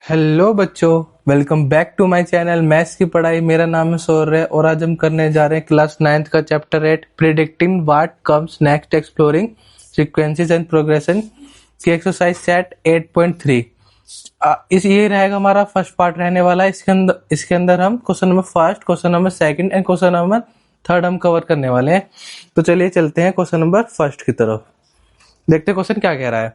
Hello बच्चों, welcome back to my channel maths की पढ़ाई। मेरा नाम है सौर्य और आज हम करने जा रहे हैं क्लास 9th का chapter 8 predicting what comes next exploring sequences and progression की एक्सरसाइज सेट 8.3। इस ये रहेगा हमारा फर्स्ट पार्ट रहने वाला है। इसके अंदर हम question number first, question number second and question number third हम कवर करने वाले हैं। तो चलिए चलते हैं क्वेश्चन नंबर फर्स्ट की तरफ। देखते हैं क्वेश्चन क्या कह रहा है।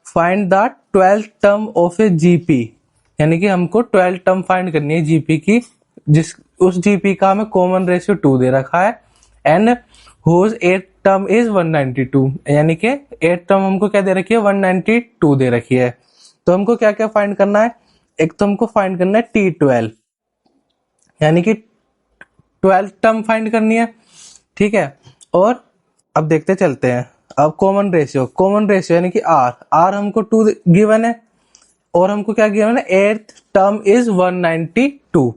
Find the 12th term of A GP, यानी कि हमको 12 टर्म फाइंड करनी है जीपी की, जिस उस जीपी का हमें कॉमन रेशियो 2 दे रखा है and whose 8th term is 192, यानी कि 8th टर्म हमको क्या दे रखी है 192 दे रखी है। तो हमको क्या क्या फाइंड करना है। एक तो हमको फाइंड करना है T12, यानी कि 12 टर्म फाइंड करनी है, ठीक है। और अब देखते चलते हैं। अब कॉमन रेशियो यानी कि आर हमको 2 गिवन है और हमको क्या गिवन है 8th टर्म इज 192,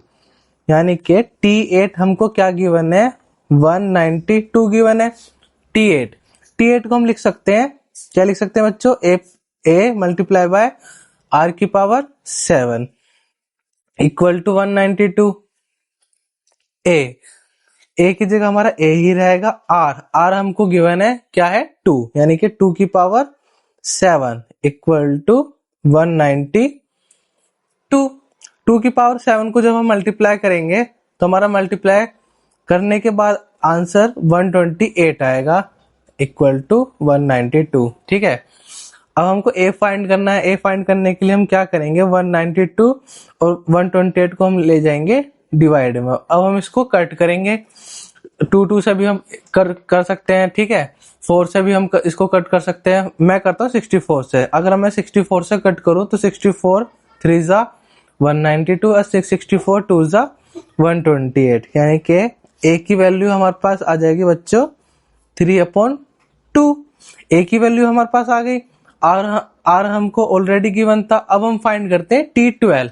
यानी कि T8 हमको क्या गिवन है 192 गिवन है। T8 को हम लिख सकते हैं, क्या लिख सकते हैं बच्चों, ए मल्टीप्लाई बाय आर की पावर 7 इक्वल टू 192। ए की जगह हमारा ए ही रहेगा। आर हमको गिवन है क्या है 2, यानी कि 2 की पावर 7 इक्वल टू 192। 2 की पावर 7 को जब हम मल्टीप्लाई करेंगे तो हमारा मल्टीप्लाई करने के बाद आंसर 128 आएगा इक्वल टू 192, ठीक है। अब हमको ए फाइंड करना है। ए फाइंड करने के लिए हम क्या करेंगे 192 और 128 को हम ले जाएंगे डिवाइड में। अब हम इसको कट करेंगे। 2 से भी हम कर सकते हैं, ठीक है। 4 से भी हम इसको कट कर सकते हैं। मैं करता हूँ 64 से। अगर मैं 64 से कट करूँ तो 64 3 जा 192 और 64 2 जा 128, यानी कि ए की वैल्यू हमारे पास आ जाएगी बच्चों 3/2। ए की वैल्यू हमारे पास आ गई। आर हमको ऑलरेडी गिवन था। अब हम फाइंड करते हैं T12।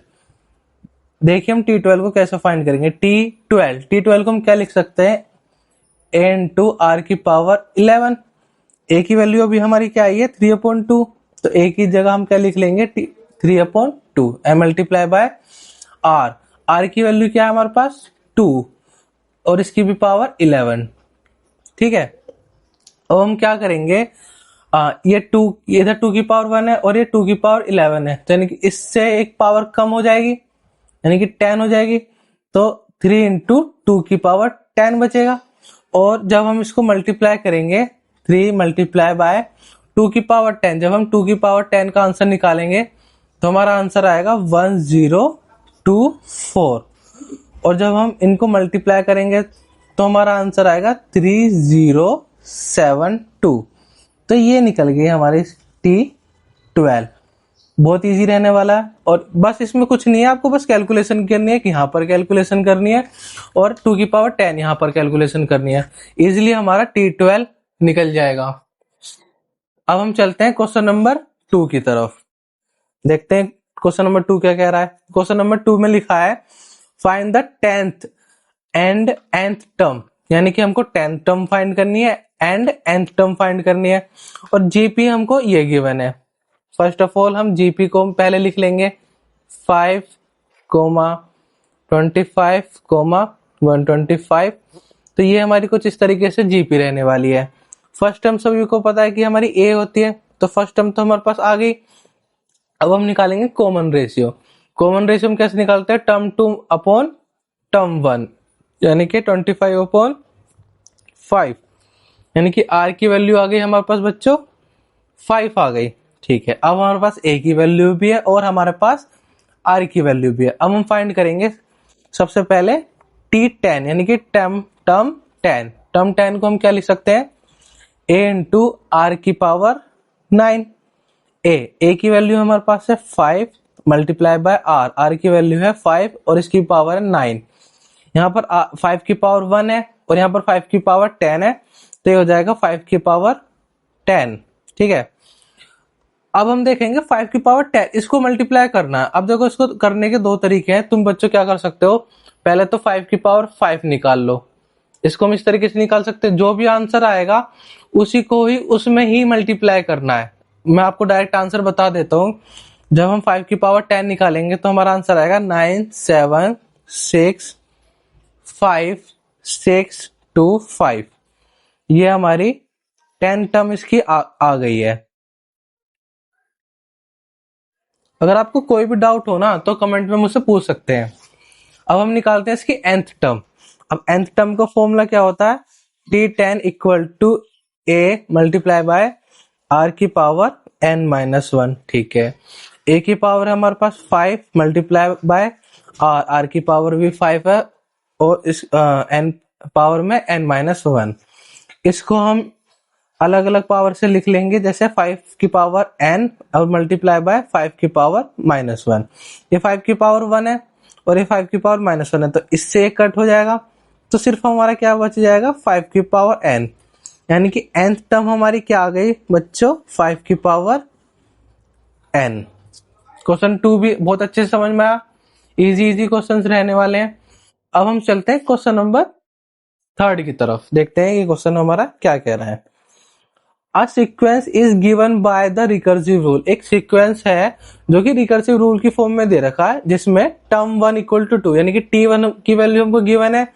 देखिए हम T12 को कैसे फाइंड करेंगे। T12 को हम क्या लिख सकते हैं, a इंटू आर की पावर 11। ए की वैल्यू अभी हमारी क्या आई है 3/2, तो ए की जगह हम क्या लिख लेंगे 3/2 एम मल्टीप्लाई बाय आर की वैल्यू क्या है हमारे पास 2 और इसकी भी पावर 11, ठीक है। अब हम क्या करेंगे, ये 2 इधर 2 की पावर 1 है और ये 2 की पावर 11 है, तो यानी कि इससे एक पावर कम हो जाएगी, यानी कि 10 हो जाएगी। तो 3 इंटू 2 की पावर 10 बचेगा। और जब हम इसको मल्टीप्लाई करेंगे 3 मल्टीप्लाई बाय 2 की पावर 10, जब हम 2 की पावर 10 का आंसर निकालेंगे तो हमारा आंसर आएगा 1024। और जब हम इनको मल्टीप्लाई करेंगे तो हमारा आंसर आएगा 3072। तो ये निकल गई हमारी T12। बहुत इजी रहने वाला है और बस इसमें कुछ नहीं है, आपको बस कैलकुलेशन करनी है कि यहाँ पर कैलकुलेशन करनी है और 2 की पावर 10 यहाँ पर कैलकुलेशन करनी है। इजीली हमारा T12 निकल जाएगा। अब हम चलते हैं क्वेश्चन नंबर 2 की तरफ। देखते हैं क्वेश्चन नंबर 2 क्या कह रहा है। क्वेश्चन नंबर 2 में लिखा है find the 10th and nth term, यानी कि हमको 10th टर्म फाइंड करनी है एंड nth टर्म फाइंड करनी है। और जीपी हमको ये गिवन है। फर्स्ट ऑफ ऑल हम जीपी को पहले लिख लेंगे 5, 25, 125। तो ये हमारी कुछ इस तरीके से जीपी रहने वाली है। फर्स्ट टर्म सभी को पता है कि हमारी ए होती है, तो फर्स्ट टर्म तो हमारे पास आ गई। अब हम निकालेंगे कॉमन रेशियो। कॉमन रेशियो हम कैसे निकालते हैं, टर्म 2 अपॉन टर्म 1, यानी कि 25/5, यानी कि आर की वैल्यू आ गई हमारे पास बच्चों 5 आ गई, ठीक है। अब हमारे पास ए की वैल्यू भी है और हमारे पास आर की वैल्यू भी है। अब हम फाइंड करेंगे सबसे पहले T10, यानी कि टर्म 10। टर्म 10 को हम क्या लिख सकते हैं, ए इंटू आर की पावर 9। ए की वैल्यू हमारे पास है 5 मल्टीप्लाई बाय आर की वैल्यू है 5 और इसकी पावर है 9। यहाँ पर 5 की पावर 1 है और यहाँ पर 5 की पावर 10 है, तो ये हो जाएगा 5 की पावर 10, ठीक है। अब हम देखेंगे 5 की पावर 10, इसको मल्टीप्लाई करना है। अब देखो इसको करने के दो तरीके हैं। तुम बच्चों क्या कर सकते हो, पहले तो 5 की पावर 5 निकाल लो। इसको हम इस तरीके से निकाल सकते हैं, जो भी आंसर आएगा उसी को ही उसमें ही मल्टीप्लाई करना है। मैं आपको डायरेक्ट आंसर बता देता हूँ। जब हम 5 की पावर 10 निकालेंगे तो हमारा आंसर आएगा 9 7 6 5 6 2 5। ये हमारी 10 टर्म इसकी आ गई है। अगर आपको कोई भी डाउट हो ना तो कमेंट में मुझसे पूछ सकते हैं। अब हम निकालते हैं इसकी nth टर्म। अब nth टर्म का फॉर्मूला क्या होता है, t10 equal to a multiply by r की पावर n माइनस 1। ठीक है, a की पावर है हमारे पास 5 मल्टीप्लाई बाय r की पावर भी 5 है और इस n पावर में n माइनस 1। इसको हम अलग अलग पावर से लिख लेंगे, जैसे 5 की पावर n और मल्टीप्लाई बाय 5 की पावर माइनस 1। ये 5 की पावर 1 है और ये 5 की पावर माइनस 1 है, तो इससे एक कट हो जाएगा, तो सिर्फ हमारा क्या बच जाएगा 5 की पावर n। यानी कि nth टर्म हमारी क्या आ गई बच्चों, 5 की पावर n। क्वेश्चन 2 भी बहुत अच्छे से समझ में आया, इजी क्वेश्चन रहने वाले हैं। अब हम चलते हैं क्वेश्चन नंबर 3 की तरफ, देखते हैं ये क्वेश्चन हमारा क्या कह रहा है। A sequence is given by the recursive rule। एक सीक्वेंस है जो कि रिकर्सिव रूल की फॉर्म में दे रखा है, जिसमें टर्म 1 इक्वल टू 2 यानी कि t1 की वैल्यू हमको गिवन है,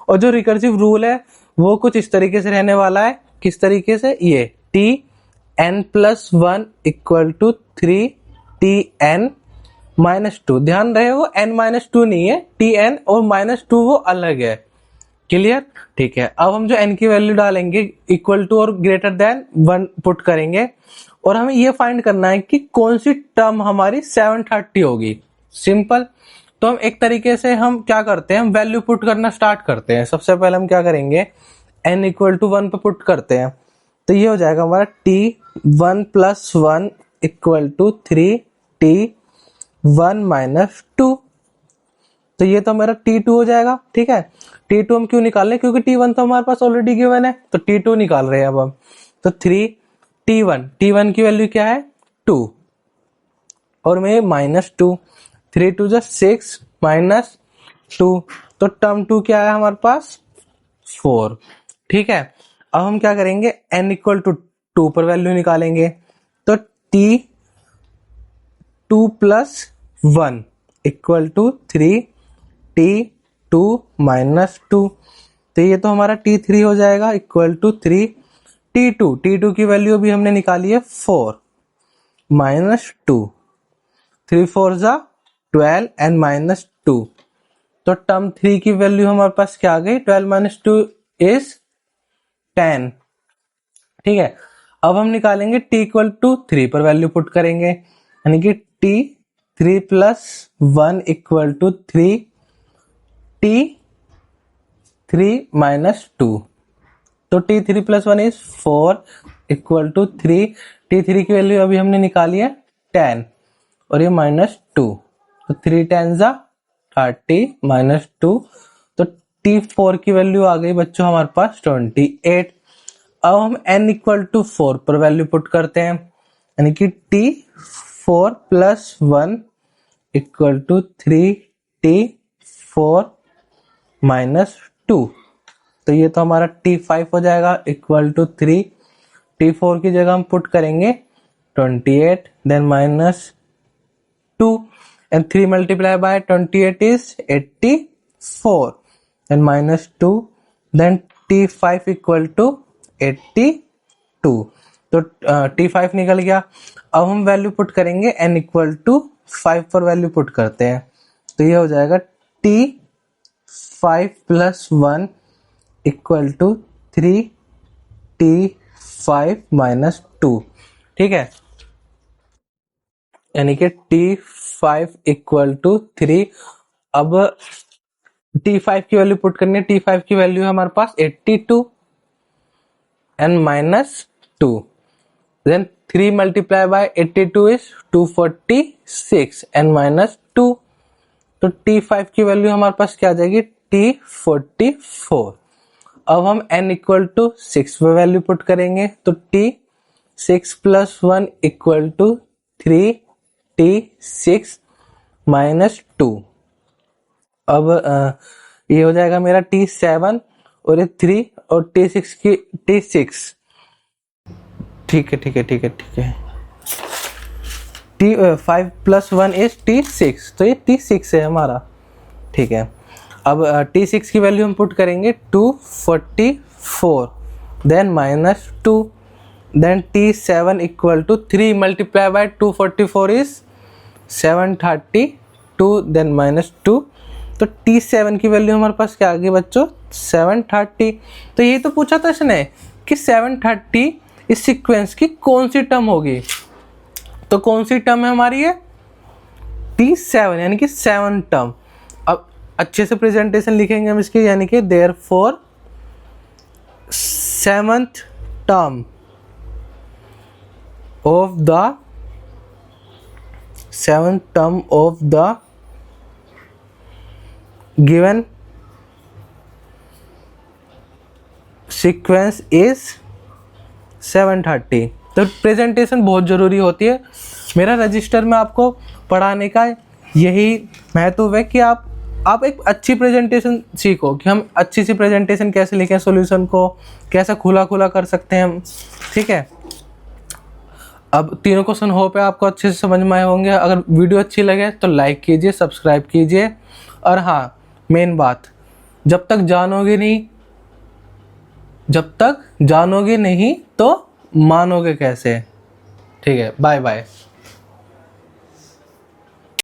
और जो रिकर्सिव रूल है वो कुछ इस तरीके से रहने वाला है। किस तरीके से, ये tn plus 1 equal to 3tn minus 2। ध्यान रहे वो n माइनस 2 नहीं है, tn और माइनस 2 वो अलग है। क्लियर, ठीक है। अब हम जो n की वैल्यू डालेंगे इक्वल टू और ग्रेटर देन 1 पुट करेंगे, और हमें ये फाइंड करना है कि कौन सी टर्म हमारी 730 होगी। सिंपल, तो हम एक तरीके से हम क्या करते हैं, हम वैल्यू पुट करना स्टार्ट करते हैं। सबसे पहले हम क्या करेंगे, n इक्वल टू 1 पे पुट करते हैं, तो ये हो जाएगा हमारा t1 plus 1 equal to 3t1 minus 2। तो ये तो हमारा T2 हो जाएगा। ठीक है, T2 हम क्यों निकाल रहे हैं, क्योंकि T1 तो हमारे पास ऑलरेडी गिवन है, तो T2 निकाल रहे हैं अब हम। तो 3t1 की वैल्यू क्या है 2, और में माइनस 2, 3 2 जा 6 माइनस 2, तो टर्म 2 क्या है हमारे पास 4। ठीक है, अब हम क्या करेंगे, n इक्वल टू 2 पर वैल्यू निकालेंगे, तो T2 plus 1 equal to 3t2 minus 2। तो ये तो हमारा t3 हो जाएगा इक्वल टू 3t2 की वैल्यू भी हमने निकाली है 4 माइनस 2, 3 4 जा 12 एंड माइनस 2। तो टर्म 3 की वैल्यू हमारे पास क्या आ गई, 12 माइनस 2 इज 10। ठीक है, अब हम निकालेंगे t इक्वल टू 3 पर वैल्यू पुट करेंगे, यानी कि t3 plus 1 equal to 3t3 minus 2। तो t3 plus 1 is 4 equal to 3, t3 की वैल्यू अभी हमने निकाली है 10 और ये माइनस 2, तो 3 10 जा 30 माइनस 2। तो t4 की वैल्यू आ गई बच्चों हमारे पास 28। अब हम n इक्वल टू 4 पर वैल्यू पुट करते हैं, यानी कि t4 plus 1 equal to 3t4 minus 2। तो ये तो हमारा t5 हो जाएगा इक्वल टू 3, t4 की जगह हम पुट करेंगे 28 then minus 2 and 3 multiply by 28 is 84 and minus 2 then t5 equal to 82। तो t5 निकल गया। अब हम वैल्यू पुट करेंगे n इक्वल टू 5 पर वैल्यू पुट करते हैं, तो ये हो जाएगा t5 plus 1 equal to 3t5 minus 2। ठीक है, यानी कि t5 इक्वल टू 3। अब t5 की वैल्यू पुट करनी है, t5 की वैल्यू है हमारे पास 82 and minus 2, then 3 multiply by 82 is 246 and minus 2। तो t5 की वैल्यू हमारे पास क्या आ जाएगी t44। अब हम n इक्वल टू 6 पे वैल्यू पुट करेंगे, तो t6 plus 1 equal to 3t6 minus 2। अब ये हो जाएगा मेरा t7 और ये 3 और t6 की t6। ठीक है। 5 + 1 इज T6, तो ये T6 है हमारा, ठीक है। अब T6 की वैल्यू हम पुट करेंगे 244, then -2, then T7 equal to 3 multiply by 244 is 732, then -2, तो T7 की वैल्यू हमारे पास क्या आ गई बच्चों, 730। तो यही तो पूछा था इसने कि 730 इस सीक्वेंस की कौन सी टर्म होगी, तो कौन सी टर्म है हमारी ये T7, यानी कि 7 टर्म। अब अच्छे से प्रेजेंटेशन लिखेंगे हम इसकी, यानी कि therefore 7th term of the given sequence is 730। तो प्रेजेंटेशन बहुत ज़रूरी होती है। मेरा रजिस्टर में आपको पढ़ाने का यही महत्व है कि आप एक अच्छी प्रेजेंटेशन सीखो, कि हम अच्छी सी प्रेजेंटेशन कैसे लिखें, सॉल्यूशन को कैसे खुला कर सकते हैं हम, ठीक है। अब तीनों क्वेश्चन होप है आपको अच्छे से समझ में आए होंगे। अगर वीडियो अच्छी लगे तो लाइक कीजिए, सब्सक्राइब कीजिए, और हाँ, मेन बात, जब तक जानोगे नहीं तो मानोगे कैसे, ठीक है। Bye bye.